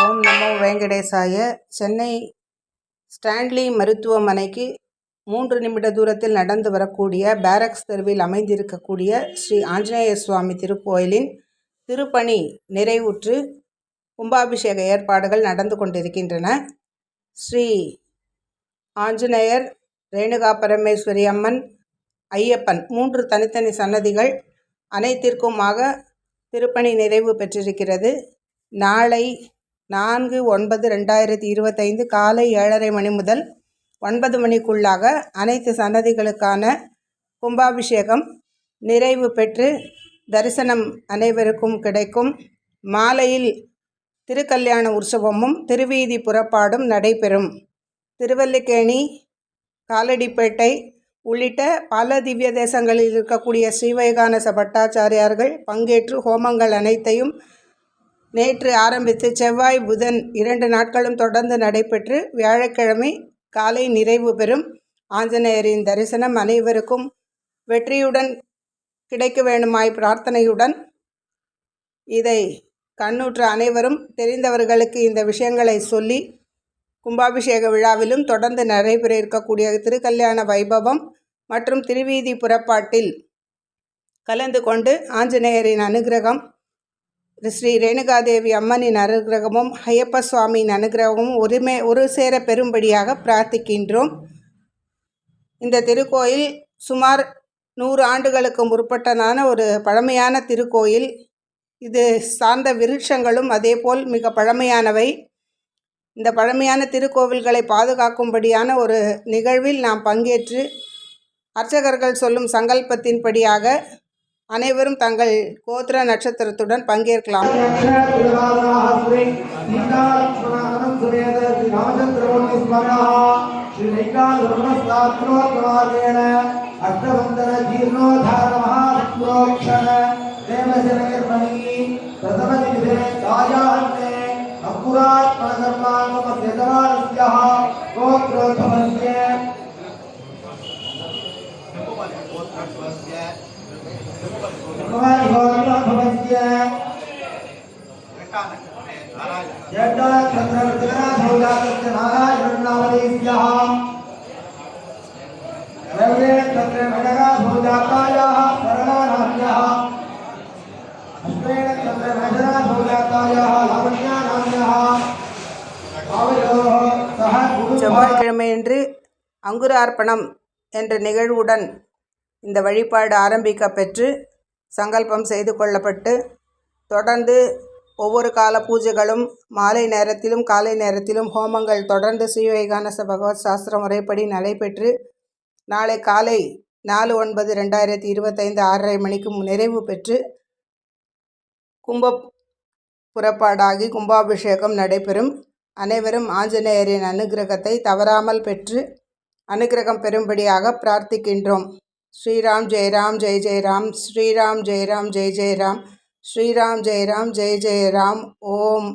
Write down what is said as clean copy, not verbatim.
ஓம் நமோ வெங்கடேசாய. சென்னை ஸ்டான்லி மருத்துவமனைக்கு 3 நிமிட தூரத்தில் நடந்து வரக்கூடிய பேரக்ஸ் தெருவில் அமைந்திருக்கக்கூடிய ஸ்ரீ ஆஞ்சநேய சுவாமி திருக்கோயிலின் திருப்பணி நிறைவுற்று கும்பாபிஷேக ஏற்பாடுகள் நடந்து கொண்டிருக்கின்றன. ஸ்ரீ ஆஞ்சநேயர், ரேணுகா பரமேஸ்வரி அம்மன், ஐயப்பன் 3 தனித்தனி சன்னதிகள் அனைத்திற்குமாக திருப்பணி நிறைவு பெற்றிருக்கிறது. நாளை 4/9/2025 காலை 7:30 மணி முதல் 9 மணிக்குள்ளாக அனைத்து சன்னதிகளுக்கான கும்பாபிஷேகம் நிறைவு பெற்று தரிசனம் அனைவருக்கும் கிடைக்கும். மாலையில் திருக்கல்யாண உற்சவமும் திருவீதி புறப்பாடும் நடைபெறும். திருவல்லிக்கேணி, காலடிப்பேட்டை உள்ளிட்ட பல திவ்ய தேசங்களில் இருக்கக்கூடிய ஸ்ரீவைகானச பட்டாச்சாரியார்கள் பங்கேற்று ஹோமங்கள் அனைத்தையும் நேற்று ஆரம்பித்து செவ்வாய் புதன் 2 நாட்களும் தொடர்ந்து நடைபெற்று வியாழக்கிழமை காலை நிறைவு பெறும். ஆஞ்சநேயரின் தரிசனம் அனைவருக்கும் வெற்றியுடன் கிடைக்க வேண்டுமாய் பிரார்த்தனையுடன் இதை கண்ணுற்ற அனைவரும் தெரிந்தவர்களுக்கு இந்த விஷயங்களை சொல்லி கும்பாபிஷேக விழாவிலும் தொடர்ந்து நடைபெற இருக்கக்கூடிய திருக்கல்யாண வைபவம் மற்றும் திருவீதி புறப்பாட்டில் கலந்து கொண்டு ஆஞ்சநேயரின் அனுகிரகம், ஸ்ரீ ரேணுகாதேவி அம்மனின் அனுகிரகமும் ஐயப்ப சுவாமியின் அனுகிரகமும் ஒரு சேர பெறும்படியாக பிரார்த்திக்கின்றோம். இந்த திருக்கோயில் சுமார் 100 ஆண்டுகளுக்கு முற்பட்டதான ஒரு பழமையான திருக்கோயில். இது சார்ந்த விருட்சங்களும் அதேபோல் மிக பழமையானவை. இந்த பழமையான திருக்கோவில்களை பாதுகாக்கும்படியான ஒரு நிகழ்வில் நாம் பங்கேற்று அர்ச்சகர்கள் சொல்லும் சங்கல்பத்தின்படியாக அனைவரும் தங்கள் கோத்திர நட்சத்திரத்துடன் பங்கேற்கலாம். செவ்வாய்க்கிழமையன்று அங்குரார்ப்பணம் என்ற நிகழ்வுடன் இந்த வழிபாடு ஆரம்பிக்க பெற்று சங்கல்பம் செய்து கொள்ளப்பட்டு தொடர்ந்து ஒவ்வொரு கால பூஜைகளும் மாலை நேரத்திலும் காலை நேரத்திலும் ஹோமங்கள் தொடர்ந்து ஸ்ரீவைகானச பகவத் சாஸ்திர முறைப்படி நடைபெற்று நாளை காலை 4/9/2025 6:30 மணிக்கு நிறைவு பெற்று புறப்பாடாகி கும்பாபிஷேகம் நடைபெறும். அனைவரும் ஆஞ்சநேயரின் அனுகிரகத்தை தவறாமல் பெற்று அனுகிரகம் பெறும்படியாக பிரார்த்திக்கின்றோம். ஸ்ரீராம் ஜெய ராம் ஜெய ஜெய ராம், ஸ்ரீராம் ஜெய ராம் ஜெய ஜெய ராம், ஸ்ரீராம் ஜெய ராம் ஜெய ஜெய ராம். ஓம்